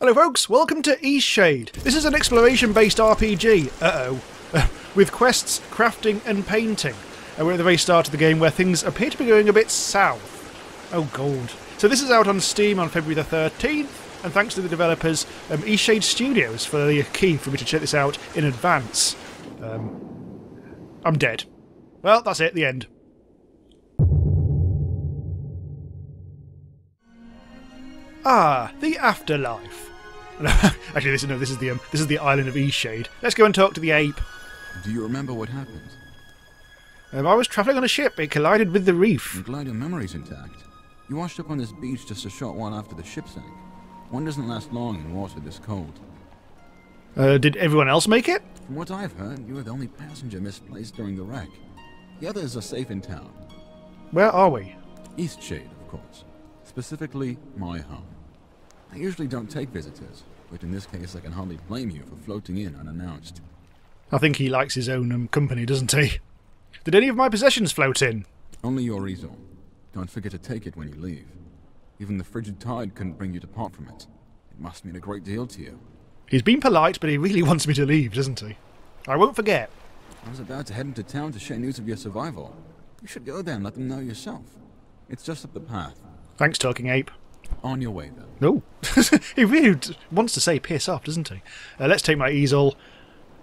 Hello folks, welcome to Eastshade. This is an exploration-based RPG, with quests, crafting and painting. And we're at the very start of the game where things appear to be going a bit south. Oh god. So this is out on Steam on February the 13th, and thanks to the developers Eastscape Studios for the key for me to check this out in advance. I'm dead. Well, that's it, the end. Ah, the afterlife. Actually, this is the island of Eastshade. Let's go and talk to the ape. Do you remember what happened? I was travelling on a ship. It collided with the reef. I'm glad your memory's intact. You washed up on this beach just a short while after the ship sank. One doesn't last long in water this cold. Did everyone else make it? From what I've heard, you were the only passenger misplaced during the wreck. The others are safe in town. Where are we? Eastshade, of course. Specifically, my home. I usually don't take visitors, but in this case I can hardly blame you for floating in unannounced. I think he likes his own company, doesn't he? Did any of my possessions float in? Only your easel. Don't forget to take it when you leave. Even the frigid tide couldn't bring you to part from it. It must mean a great deal to you. He's been polite, but he really wants me to leave, doesn't he? I won't forget. I was about to head into town to share news of your survival. You should go there and let them know yourself. It's just up the path. Thanks, talking ape. On your way, then. No. He really wants to say piss off, doesn't he? Let's take my easel.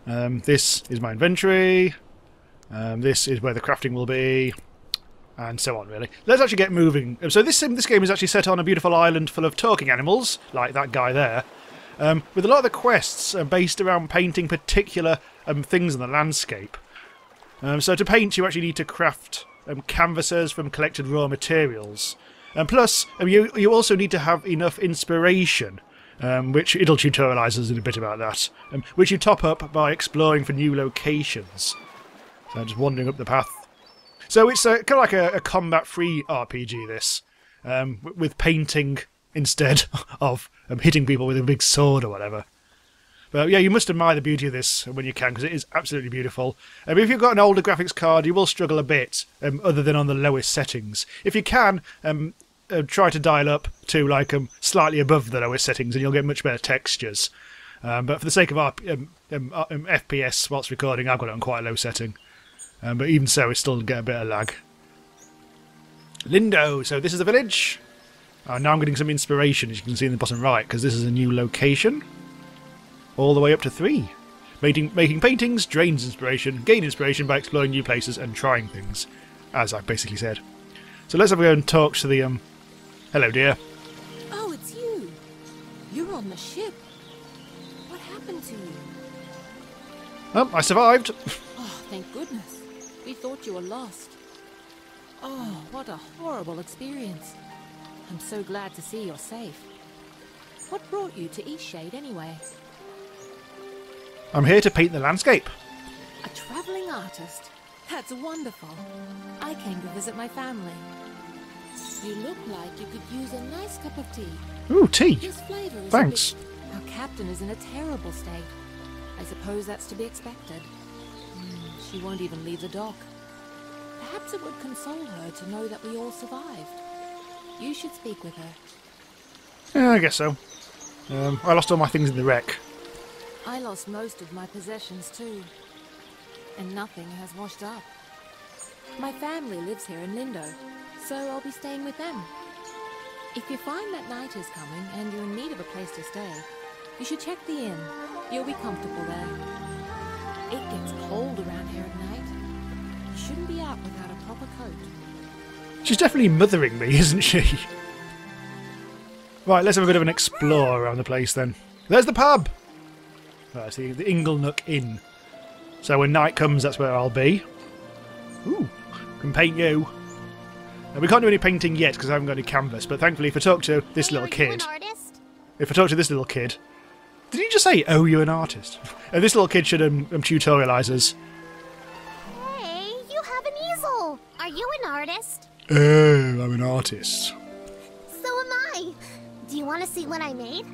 This is my inventory. This is where the crafting will be. And so on, really. Let's actually get moving. So this game is actually set on a beautiful island full of talking animals, like that guy there. With a lot of the quests based around painting particular things in the landscape. So to paint, you actually need to craft canvases from collected raw materials. And plus, you also need to have enough inspiration, which it'll tutorialise us in a bit about that, which you top up by exploring for new locations. So I'm just wandering up the path. So it's kind of like a combat-free RPG, this, with painting instead of hitting people with a big sword or whatever. But yeah, you must admire the beauty of this when you can, because it is absolutely beautiful. If you've got an older graphics card, you will struggle a bit, other than on the lowest settings. If you can, try to dial up to like slightly above the lowest settings, and you'll get much better textures. But for the sake of our FPS whilst recording, I've got it on quite a low setting. But even so, we still get a bit of lag. Lindo, so this is the village. Now I'm getting some inspiration, as you can see in the bottom right, because this is a new location. All the way up to 3. Making paintings drains inspiration, gain inspiration by exploring new places and trying things, as I've basically said. So let's have a go and talk to the, hello dear. Oh, it's you. You're on the ship. What happened to you? I survived. Oh, thank goodness. We thought you were lost. Oh, what a horrible experience. I'm so glad to see you're safe. What brought you to Eastshade anyway? I'm here to paint the landscape. A travelling artist? That's wonderful. I came to visit my family. You look like you could use a nice cup of tea. Ooh, tea. This flavour is Thanks. Our captain is in a terrible state. I suppose that's to be expected. She won't even leave the dock. Perhaps it would console her to know that we all survived. You should speak with her. Yeah, I guess so. I lost all my things in the wreck. I lost most of my possessions too. And nothing has washed up. My family lives here in Lindo, so I'll be staying with them. If you find that night is coming and you're in need of a place to stay, you should check the inn. You'll be comfortable there. It gets cold around here at night. You shouldn't be out without a proper coat. She's definitely mothering me, isn't she? Right, let's have a bit of an explore around the place then. There's the pub! Right, see, the Inglenook Inn. So when night comes, that's where I'll be. Ooh, can paint you. We can't do any painting yet because I haven't got any canvas, but thankfully if I talk to this little kid... If I talk to this little kid... Did he just say, oh, you're an artist? This little kid should tutorialise us. Hey, you have an easel! Are you an artist? Oh, I'm an artist. So am I. Do you want to see what I made?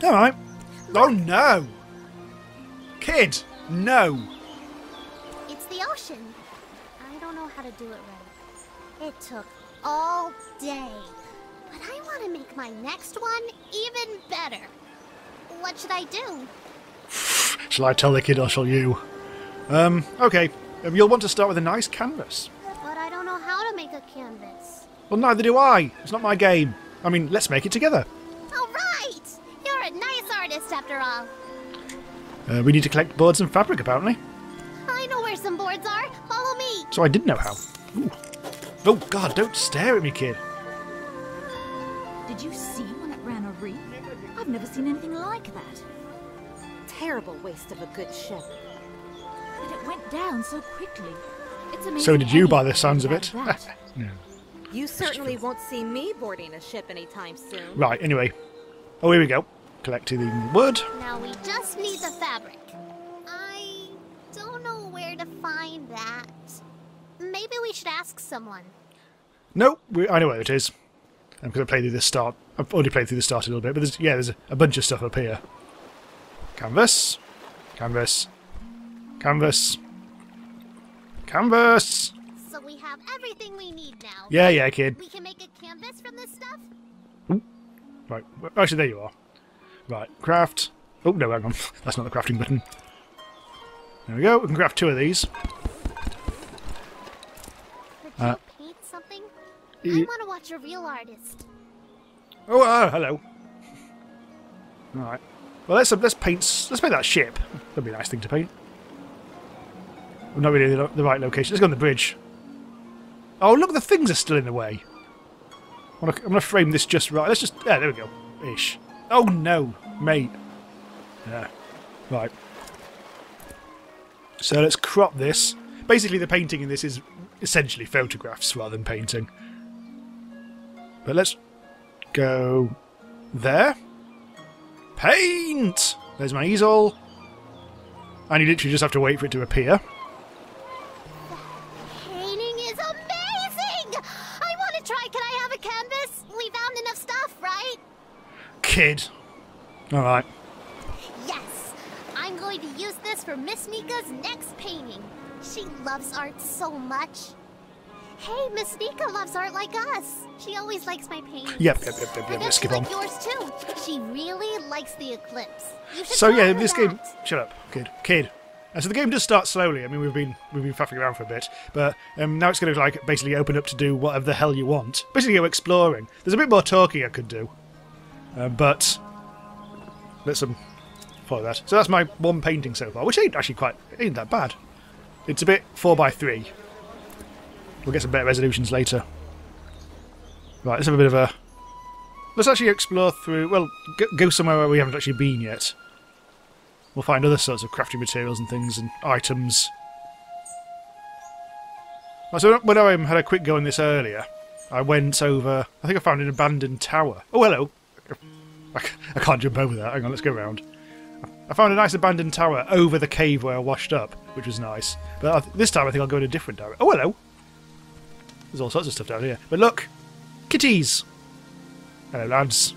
Alright. Oh no! Kid, no! It's the ocean. I don't know how to do it right. It took all day. But I want to make my next one even better. What should I do? Shall I tell the kid or shall you? Okay. You'll want to start with a nice canvas. But I don't know how to make a canvas. Well, neither do I. It's not my game. I mean, let's make it together. All right! You're a nice artist after all. We need to collect boards and fabric, apparently. I know where some boards are. Follow me. So I did know how. Ooh. Oh, God, don't stare at me, kid. Did you see when it ran a reef? I've never seen anything like that. Terrible waste of a good ship. But it went down so quickly. It's amazing. So did you, by the anything sounds of like it. that. Yeah. You certainly won't see me boarding a ship anytime soon. Right, anyway. Oh, here we go. Collecting the wood. Now we just need the fabric. I don't know where to find that. Maybe we should ask someone. No, I know where it is. I'm going to play through the start. I've already played through the start a little bit, but there's a bunch of stuff up here. Canvas. Canvas. Canvas. Canvas! So we have everything we need now. Yeah, kid. We can make a canvas from this stuff? Right, actually, there you are. Right, craft. Oh, no, hang on. That's not the crafting button. There we go. We can craft 2 of these. Could you paint something? I want to watch a real artist. Oh, hello. Alright. Well, let's paint that ship. That'd be a nice thing to paint. Not really the right location. Let's go on the bridge. Oh, look, the things are still in the way. I'm going to frame this just right. Let's just... Yeah, there we go. Ish. Oh, no, mate. Yeah. Right. So let's crop this. Basically, the painting in this is essentially photographs rather than painting. But let's go there. Paint! There's my easel. And you literally just have to wait for it to appear. Painting is amazing! I want to try. Can I have a canvas? We found enough stuff, right? Kid. Alright. Yes! I'm going to use this for Miss Nika's next painting. She loves art so much. Hey, Miss Nika loves art like us. She always likes my paintings. Yep. I bet Let's she skip on. likes yours too. She really likes the eclipse. You should So tell yeah, her this that. game. Shut up, kid. And so the game does start slowly. I mean, we've been faffing around for a bit, but now it's going to like basically open up to do whatever the hell you want. Basically, go exploring. There's a bit more talking I could do, but let's follow that. So that's my one painting so far, which ain't that bad. It's a bit 4x3. We'll get some better resolutions later. Right, let's have a bit of a... Let's actually explore through... Well, go somewhere where we haven't actually been yet. We'll find other sorts of crafting materials and things and items. So when I had a quick go on this earlier, I went over... I think I found an abandoned tower. Oh, hello! I can't jump over that. Hang on, let's go around. I found a nice abandoned tower over the cave where I washed up, which was nice. But this time I think I'll go in a different direction. Oh, hello! There's all sorts of stuff down here. But look! Kitties! Hello, lads.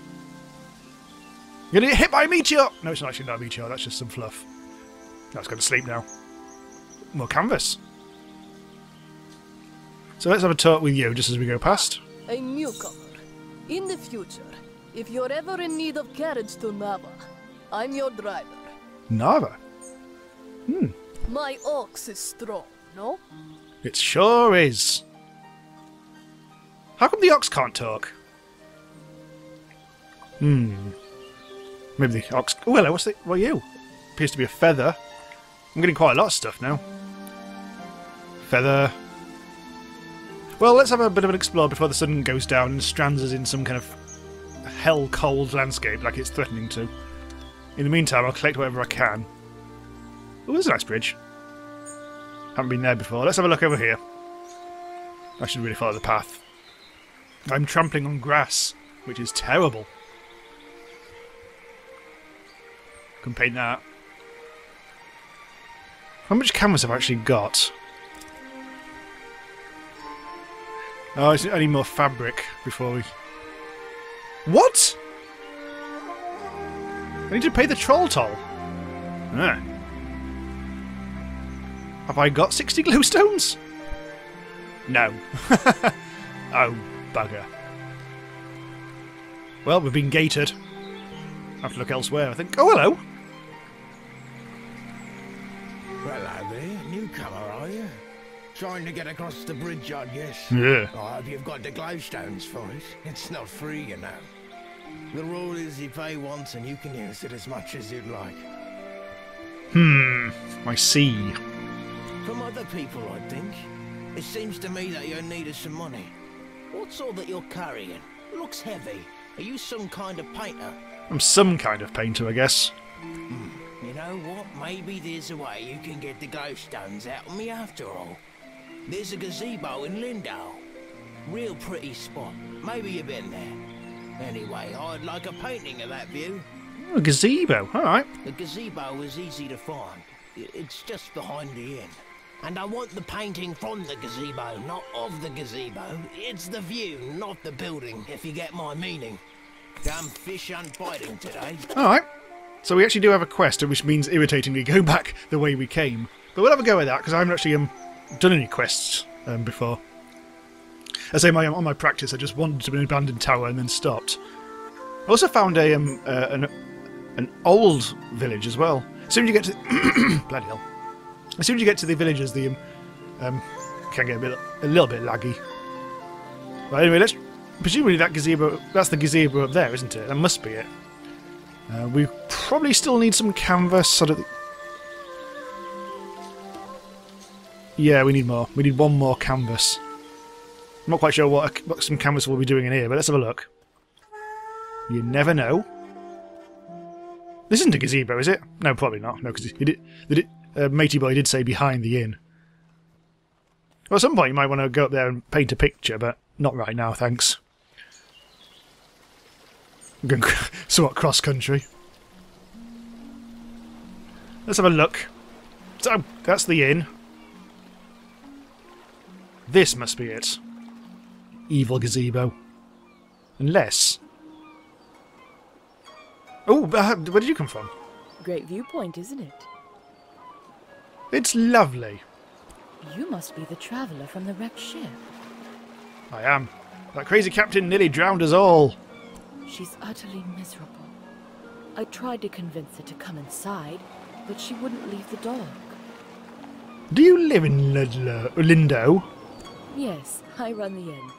You're gonna get hit by a meteor! No, it's not actually not a meteor, that's just some fluff. That's going to sleep now. More canvas. So let's have a talk with you just as we go past. A newcomer. In the future, if you're ever in need of carriage to Nava, I'm your driver. Nava? My ox is strong, no? It sure is. How come the ox can't talk? Maybe the ox... Oh, hello, what are you? Appears to be a feather. I'm getting quite a lot of stuff now. Feather. Well, let's have a bit of an explore before the sun goes down and strands us in some kind of hell-cold landscape like it's threatening to. In the meantime, I'll collect whatever I can. Oh, there's a nice bridge. Haven't been there before. Let's have a look over here. I should really follow the path. I'm trampling on grass, which is terrible. Can paint that. How much canvas have I actually got? Oh, I need more fabric before we... What? I need to pay the troll toll. Ah. Have I got 60 glowstones? No. Oh, bugger. Well, we've been gated. Have to look elsewhere, I think. Oh, hello! Hello there, newcomer, are you? Trying to get across the bridge, I guess. Yeah. I hope you've got the glowstones for it. It's not free, you know. The rule is you pay once and you can use it as much as you'd like. I see. From other people, I think. It seems to me that you're in need of some money. What's all that you're carrying? Looks heavy. Are you some kind of painter? I'm some kind of painter, I guess. You know what? Maybe there's a way you can get the glowstones out of me after all. There's a gazebo in Lindau. Real pretty spot. Maybe you've been there. Anyway, I'd like a painting of that view. Oh, a gazebo, alright. The gazebo is easy to find. It's just behind the inn. And I want the painting from the gazebo, not of the gazebo. It's the view, not the building, if you get my meaning. Damn fish aren't biting today. Alright. So we actually do have a quest, which means irritatingly go back the way we came. But we'll have a go at that, because I haven't actually done any quests before. As I say, on my practice, I just wandered to an abandoned tower and then stopped. I also found an old village as well. As soon as you get to... bloody hell. As soon as you get to the villages, the can get a little bit laggy. But anyway, let's... Presumably that gazebo... That's the gazebo up there, isn't it? That must be it. We probably still need some canvas. Sort of... Yeah, we need more. We need one more canvas. I'm not quite sure what some canvas we'll be doing in here, but let's have a look. You never know. This isn't a gazebo, is it? No, probably not. No, because Matey Boy did say behind the inn. Well, at some point you might want to go up there and paint a picture, but not right now, thanks. I'm going somewhat cross-country. Let's have a look. So, that's the inn. This must be it. Evil gazebo. Unless... Oh, where did you come from? Great viewpoint, isn't it? It's lovely. You must be the traveller from the wrecked ship. I am. That crazy captain nearly drowned us all. She's utterly miserable. I tried to convince her to come inside, but she wouldn't leave the dog. Do you live in Lindo? Yes, I run the inn.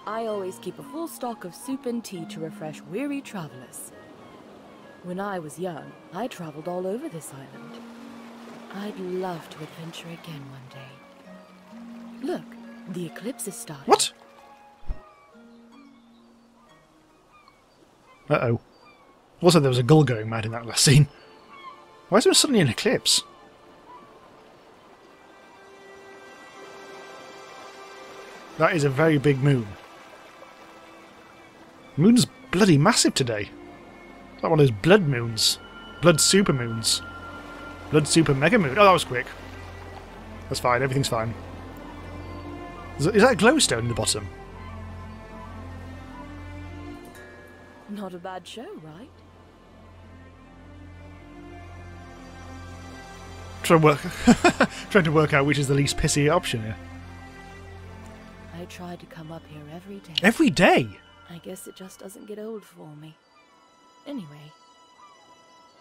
I always keep a full stock of soup and tea to refresh weary travellers. When I was young, I travelled all over this island. I'd love to adventure again one day. Look, the eclipse is starting. What? Uh-oh. Also, there was a gull going mad in that last scene. Why is there suddenly an eclipse? That is a very big moon. The moon's bloody massive today. It's like one of those blood moons. Blood super moons. Blood super mega moon. Oh, that was quick. That's fine, everything's fine. Is that a glowstone in the bottom? Not a bad show, right? Trying to work out which is the least pissy option here. I try to come up here every day. Every day? I guess it just doesn't get old for me. Anyway,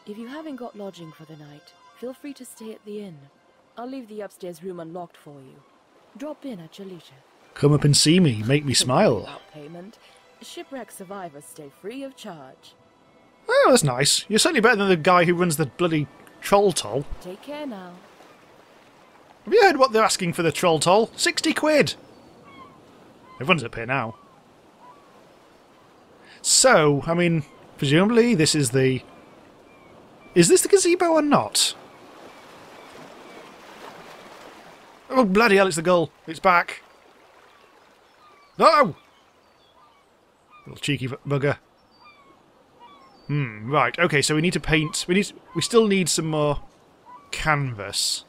if you haven't got lodging for the night, feel free to stay at the inn. I'll leave the upstairs room unlocked for you. Drop in at your leisure. Come up and see me, make me smile. Without payment, shipwreck survivors stay free of charge. Oh, that's nice. You're certainly better than the guy who runs the bloody troll toll. Take care now. Have you heard what they're asking for the troll toll? 60 quid! Everyone's up here now. So, I mean, presumably this is the... Is this the gazebo or not? Oh, bloody hell, it's the gull. It's back. No! Little cheeky bugger. Right, okay, so we need to paint... We still need some more canvas.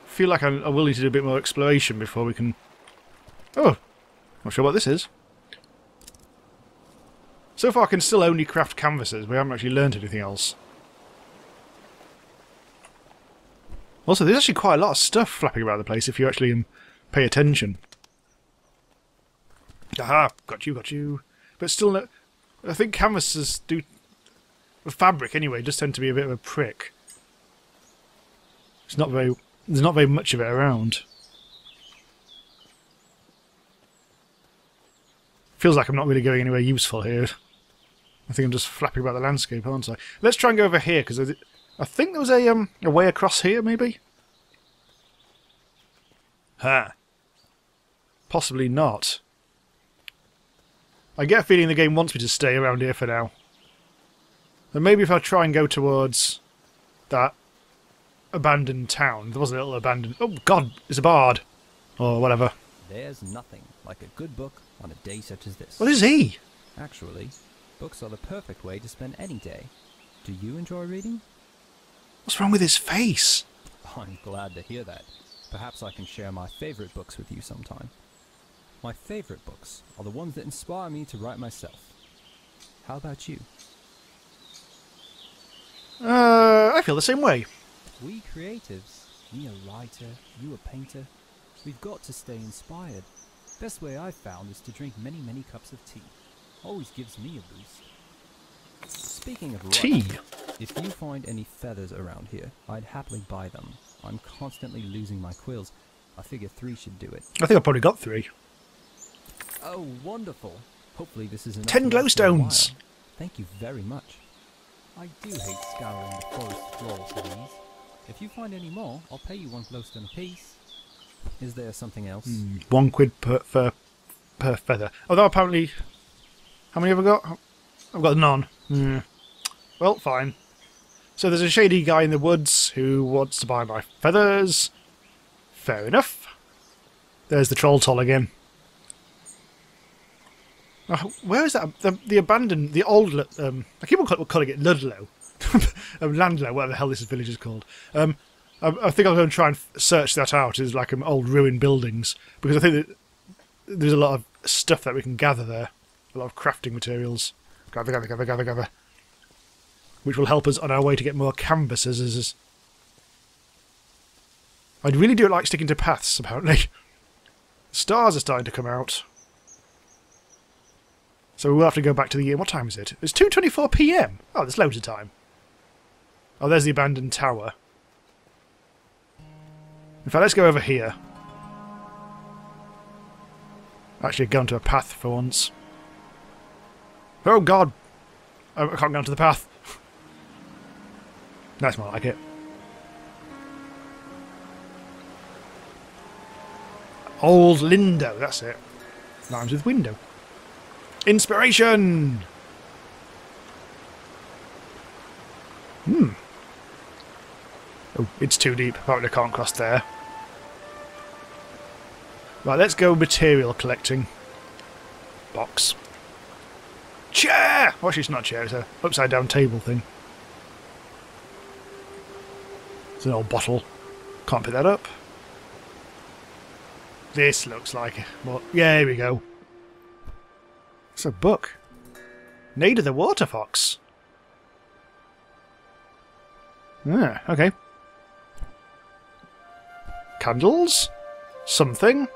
Feel like I will need to do a bit more exploration before we can... Oh! Not sure what this is. So far I can still only craft canvases. We haven't actually learned anything else. Also, there's actually quite a lot of stuff flapping around the place if you actually pay attention. Aha, got you. But still, no, I think canvases do... fabric, anyway, does tend to be a bit of a prick. It's not very... there's not very much of it around. Feels like I'm not really going anywhere useful here. I think I'm just flapping about the landscape, aren't I? Let's try and go over here, because I think there was a way across here, maybe? Ha! Possibly not. I get a feeling the game wants me to stay around here for now. But maybe if I try and go towards that abandoned town. There was a little abandoned... oh god, it's a bard! Or whatever. There's nothing like a good book on a day such as this. What is he? Actually, books are the perfect way to spend any day. Do you enjoy reading? What's wrong with his face? I'm glad to hear that. Perhaps I can share my favourite books with you sometime. My favourite books are the ones that inspire me to write myself. How about you? I feel the same way. We creatives, me a writer, you a painter, we've got to stay inspired. Best way I've found is to drink many, many cups of tea. Always gives me a boost. Speaking of writing, if you find any feathers around here, I'd happily buy them. I'm constantly losing my quills. I figure 3 should do it. I think I've probably got 3. Oh, wonderful. Hopefully this is enough. 10 glowstones! Thank you very much. I do hate scouring the forest floors for these. If you find any more, I'll pay you 1 glowstone apiece. Is there something else? 1 quid per feather. Although apparently... how many have I got? I've got none. Well, fine. So there's a shady guy in the woods who wants to buy my feathers. Fair enough. There's the troll toll again. Where is that? The abandoned, the old... I keep on calling it Ludlow. Landlow, whatever the hell this village is called. I think I'm going to try and search that out as like old ruined buildings, because I think that there's a lot of stuff that we can gather there. A lot of crafting materials. Gather. Which will help us on our way to get more canvases. I really do like sticking to paths, apparently. Stars are starting to come out. So we'll have to go back to the... what time is it? It's 2:24 PM! Oh, there's loads of time. Oh, there's the abandoned tower. In fact, let's go over here. Actually, go onto a path for once. Oh, God! I can't go onto the path. That's more like it. Old Lindo, that's it. Rhymes with window. Inspiration! Oh, it's too deep. Apparently I can't cross there. Right, let's go material collecting. Box. Chair! Well, actually, it's not a chair, it's an upside down table thing. It's an old bottle. Can't pick that up. This looks like it. Well, yeah, here we go. It's a book. Nada the Water Fox. Ah, okay. Candles? Something?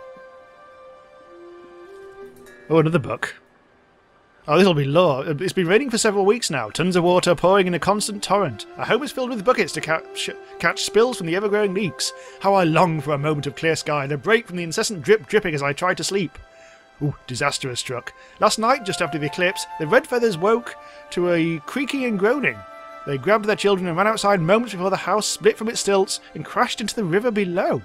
Oh, another book. Oh, this'll be law. It's been raining for several weeks now. Tons of water pouring in a constant torrent. Our home is filled with buckets to catch spills from the ever-growing leaks. How I long for a moment of clear sky and a break from the incessant dripping as I try to sleep. Ooh, disaster has struck. Last night, just after the eclipse, the red feathers woke to a creaking and groaning. They grabbed their children and ran outside moments before the house split from its stilts and crashed into the river below.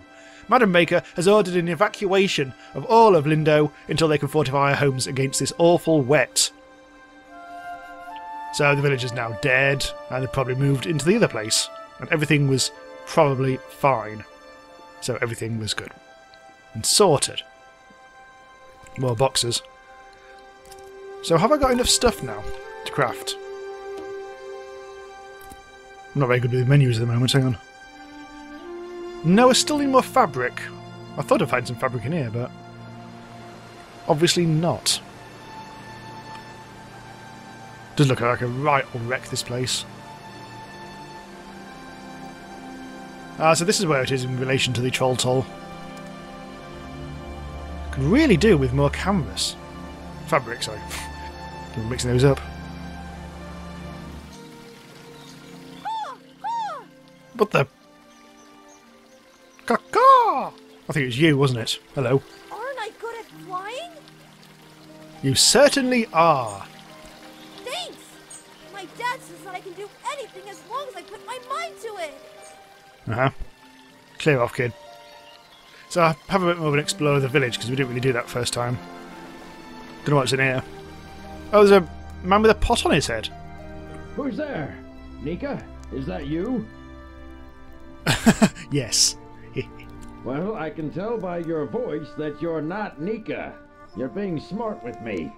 Madam Baker has ordered an evacuation of all of Lindo until they can fortify our homes against this awful wet. So the village is now dead, and they've probably moved into the other place. And everything was probably fine. So everything was good. And sorted. More boxes. So have I got enough stuff now to craft? I'm not very good with menus at the moment, hang on. No, I still need more fabric. I thought I'd find some fabric in here, but... obviously not. Does look like a right old wreck, this place. So this is where it is in relation to the troll toll. Could really do with more canvas. Fabric, sorry. I'm mixing those up. What the? Caw-caw! I think it was you, wasn't it? Hello. Aren't I good at flying? You certainly are. Thanks! My dad says that I can do anything as long as I put my mind to it. Uh-huh. Clear off, kid. So I'll have a bit more of an explore of the village, because we didn't really do that first time. Don't know what's in here. Oh, there's a man with a pot on his head. Who's there? Nika? Is that you? Yes. Well, I can tell by your voice that you're not Nika. You're being smart with me.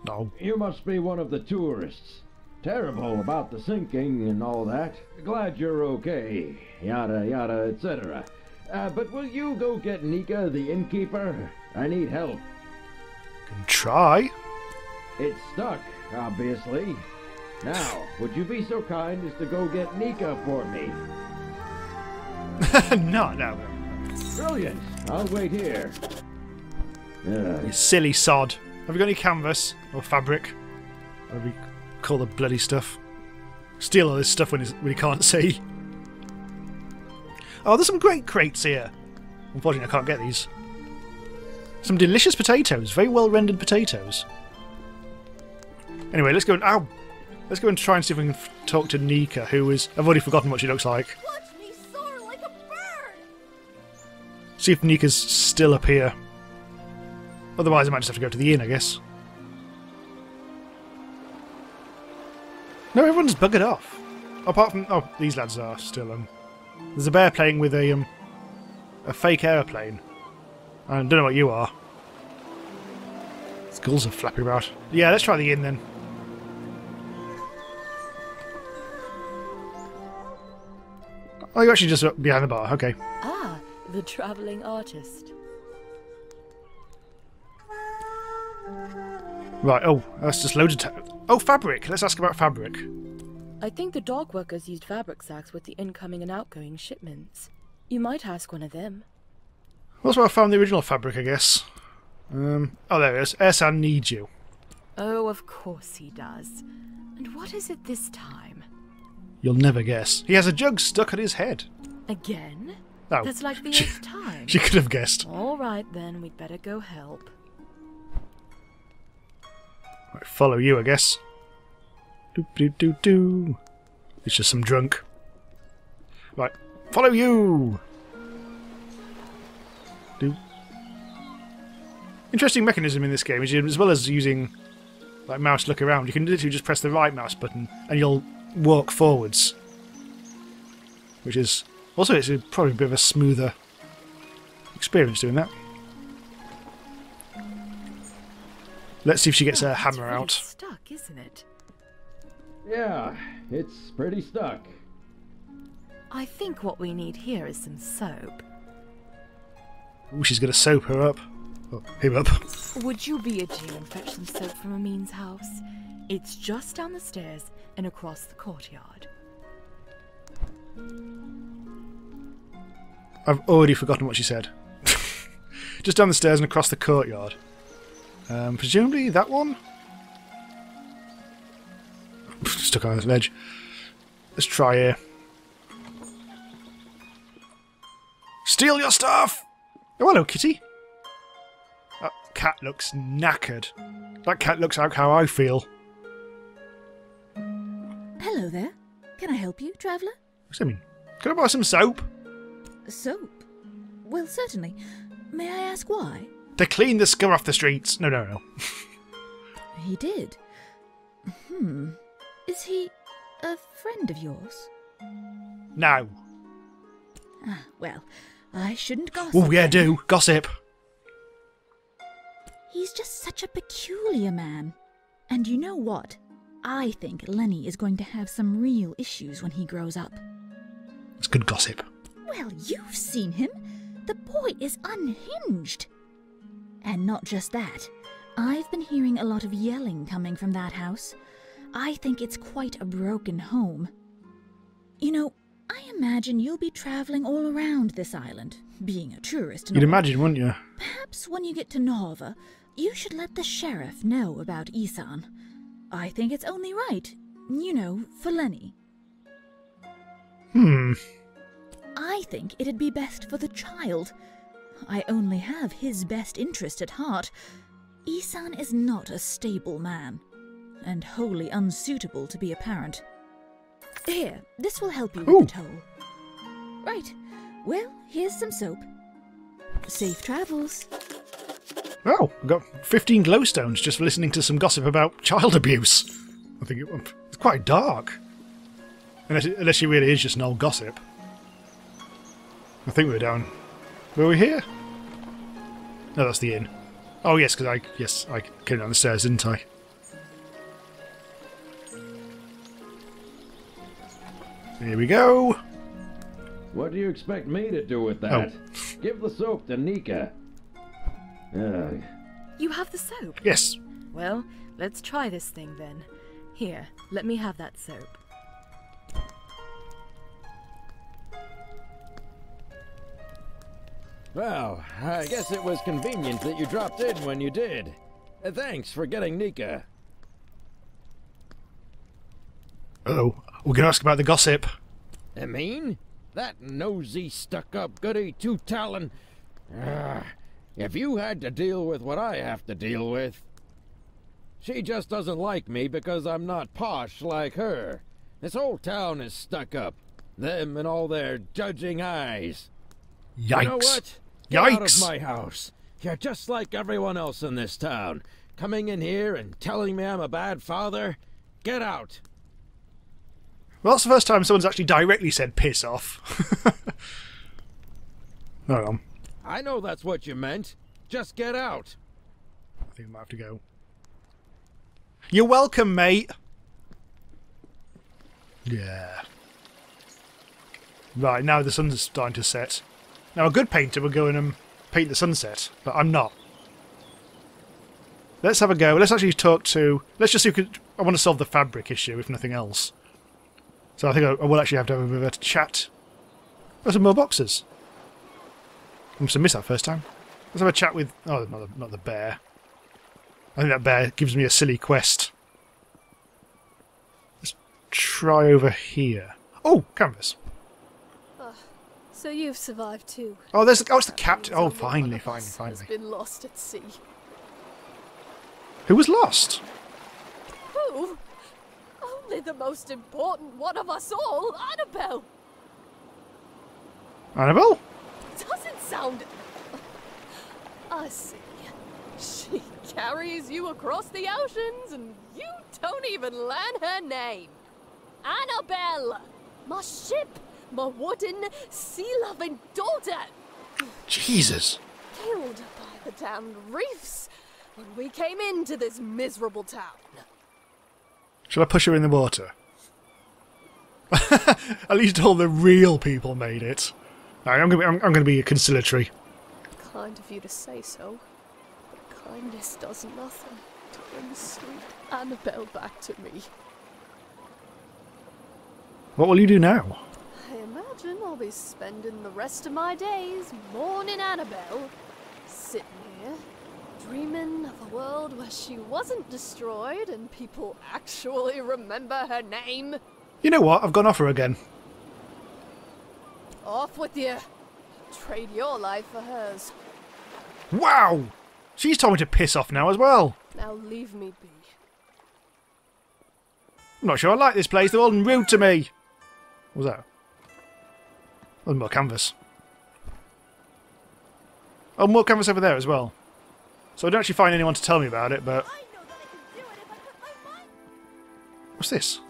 No. You must be one of the tourists. Terrible about the sinking and all that. Glad you're okay. Yada yada, etc. But will you go get Nika, the innkeeper? I need help. Can try. It's stuck, obviously. Now, would you be so kind as to go get Nika for me? No. Brilliant. I'll wait here. You silly sod. Have you got any canvas or fabric? Whatever you call the bloody stuff. Steal all this stuff when you can't see. Oh, there's some great crates here. Unfortunately, I can't get these. Some delicious potatoes. Very well rendered potatoes. Anyway, let's go and... Ow! Let's go and try and see if we can talk to Nika, who is... I've already forgotten what she looks like. Watch me soar like a bird! See if Nika's still up here. Otherwise, I might just have to go to the inn, I guess. No, everyone's buggered off. Apart from... Oh, these lads are still... There's a bear playing with a fake aeroplane. I don't know what you are. Skulls are flapping about. Yeah, let's try the inn then. Oh, you're actually just behind the bar. Okay. Ah, the travelling artist. Right, oh, that's just loads of... Oh, fabric! Let's ask about fabric. I think the dock workers used fabric sacks with the incoming and outgoing shipments. You might ask one of them. Well, that's where I found the original fabric, I guess. Oh, there it is. Ersan needs you. Oh, of course he does. And what is it this time? You'll never guess. He has a jug stuck on his head. Again? Oh. That's like the 8th time. She could have guessed. All right, then. We'd better go help. Right, follow you, I guess. Do. It's just some drunk. Right, follow you! Do. Interesting mechanism in this game is as well as using like mouse look around, you can literally just press the right mouse button and you'll walk forwards. Which is also it's probably a bit of a smoother experience doing that. Let's see if she gets her hammer really out. Stuck, isn't it? Yeah, it's pretty stuck. I think what we need here is some soap. Ooh, she's going to soap her up. Oh, him up. Would you be a dear and fetch some soap from Amin's house? It's just down the stairs and across the courtyard. I've already forgotten what she said. Just down the stairs and across the courtyard. Presumably that one? Stuck on this ledge. Let's try here. Steal your stuff! Oh, hello, kitty. That cat looks knackered. That cat looks like how I feel. Hello there. Can I help you, traveller? What's that mean? Can I buy some soap? Soap? Well, certainly. May I ask why? To clean the scum off the streets. No. He did. Is he a friend of yours? No. Ah, well, I shouldn't gossip. Oh, yeah, do. Gossip. He's just such a peculiar man. And you know what? I think Lenny is going to have some real issues when he grows up. It's good gossip. Well, you've seen him. The boy is unhinged. And not just that. I've been hearing a lot of yelling coming from that house. I think it's quite a broken home. You know, I imagine you'll be travelling all around this island, being a tourist and You'd all. imagine, wouldn't you? Perhaps when you get to Nova, You should let the sheriff know about Isan. I think it's only right, you know, for Lenny. I think it'd be best for the child. I only have his best interest at heart. Isan is not a stable man, and wholly unsuitable to be a parent. Here, this will help you with the toll. Right, well, here's some soap. Safe travels. Oh, I got 15 glowstones just for listening to some gossip about child abuse. I think it's quite dark. Unless she really is just an old gossip. I think we're down. Were we here? No, that's the inn. Oh yes, because I came down the stairs, didn't I? Here we go. What do you expect me to do with that? Give the soap to Nika. You have the soap? Yes. Well, let's try this thing then. Here, let me have that soap. Well, I guess it was convenient that you dropped in when you did. Thanks for getting Nika. Uh-oh. We're going to ask about the gossip. I mean? That nosy, stuck-up goody two-talon... if you had to deal with what I have to deal with... She just doesn't like me because I'm not posh like her. This whole town is stuck up. Them and all their judging eyes. Yikes. You know what? Get out of my house. You're just like everyone else in this town. Coming in here and telling me I'm a bad father? Get out. Well, that's the first time someone's actually directly said piss off. Hang on. I know that's what you meant. Just get out. I think I might have to go. You're welcome, mate. Yeah. Right, now the sun's starting to set. Now a good painter would go in and paint the sunset, but I'm not. Let's have a go. Let's actually talk to... Let's just see if we could... I want to solve the fabric issue, if nothing else. So I think I will actually have to have a bit of a chat. There's some more boxes. I must have missed that first time. Let's have a chat with... Oh, not the bear. I think that bear gives me a silly quest. Let's try over here. Oh, canvas. So you've survived too. Oh, there's the... Oh, it's the captain. Oh, finally. Has been lost at sea. Who was lost? Who? Only the most important one of us all, Annabelle. Annabelle? Doesn't sound... I see. She carries you across the oceans and you don't even learn her name. Annabelle! My ship! My wooden, sea-loving daughter! Jesus! Killed by the damned reefs when we came into this miserable town. Shall I push her in the water? At least all the real people made it. Right, I'm gonna be conciliatory. Kind of you to say so, but kindness does nothing to bring sweet Annabelle back to me. What will you do now? I imagine I'll be spending the rest of my days mourning Annabelle, sitting here, dreaming of a world where she wasn't destroyed and people actually remember her name. You know what? I've gone off her again. Off with you. Trade your life for hers. Wow! She's told me to piss off now as well. Now leave me be. I'm not sure I like this place. They're all rude to me. What was that? There's more canvas. Oh, more canvas over there as well. So I don't actually find anyone to tell me about it, but... What's this?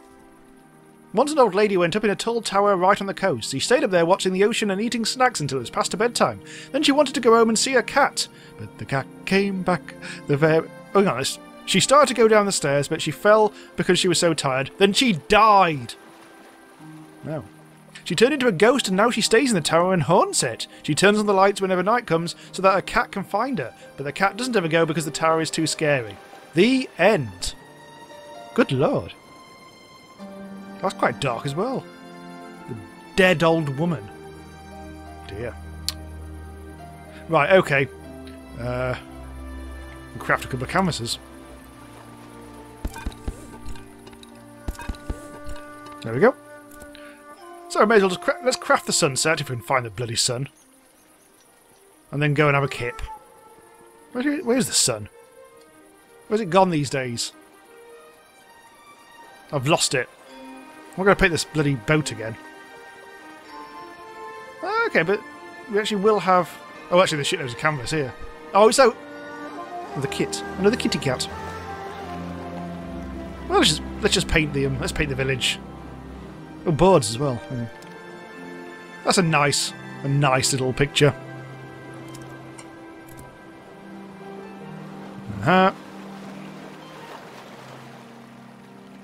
Once an old lady went up in a tall tower right on the coast. She stayed up there watching the ocean and eating snacks until it was past her bedtime. Then she wanted to go home and see her cat. But the cat came back the very... Oh, hang on. She started to go down the stairs, but she fell because she was so tired. Then she died. No. She turned into a ghost and now she stays in the tower and haunts it. She turns on the lights whenever night comes so that her cat can find her. But the cat doesn't ever go because the tower is too scary. The end. Good lord. That's quite dark as well. The dead old woman. Dear. Right, okay. and craft a couple of canvases. There we go. So I may as well just let's craft the sunset if we can find the bloody sun. And then go and have a kip. Where's the sun? Where's it gone these days? I've lost it. I'm going to paint this bloody boat again. Okay, but we actually will have... Oh, actually, there's shitloads of canvas here. Oh, so... Oh, the kit. Another kitty cat. Well, let's just paint the let's paint the village. Oh, boards as well. That's a nice little picture.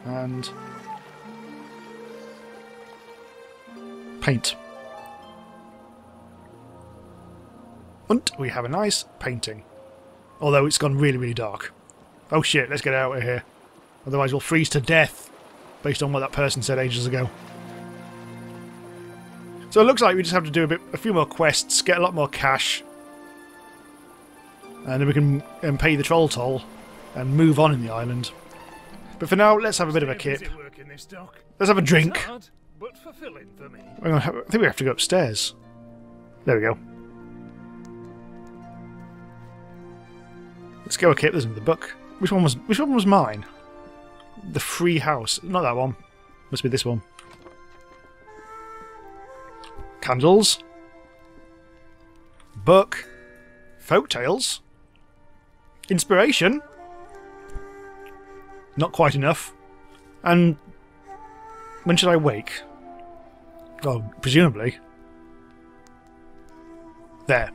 And paint. And we have a nice painting. Although it's gone really, really dark. Oh shit, let's get out of here. Otherwise we'll freeze to death, based on what that person said ages ago. So it looks like we just have to do a few more quests, get a lot more cash, and then we can pay the troll toll and move on in the island. But for now, let's have a bit of a kip. Let's have a drink. Hard, but fulfilling for me. I think we have to go upstairs. There we go. Let's go a kip. There's another book. Which one was mine? The Free House. Not that one. Must be this one. Candles. Book. Folktales. Inspiration. Not quite enough. And when should I wake? Oh, presumably. There.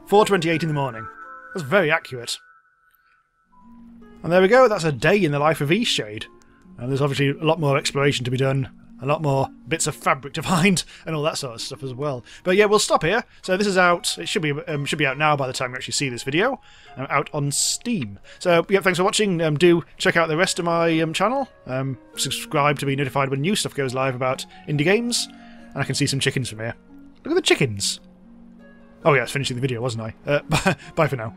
4:28 in the morning. That's very accurate. And there we go, that's a day in the life of Eastshade. And there's obviously a lot more exploration to be done, a lot more bits of fabric to find, and all that sort of stuff as well. But yeah, we'll stop here. So this is out, it should be out now by the time you actually see this video, out on Steam. So yeah, thanks for watching. Do check out the rest of my channel. Subscribe to be notified when new stuff goes live about indie games. And I can see some chickens from here. Look at the chickens! Oh yeah, I was finishing the video, wasn't I? Bye for now.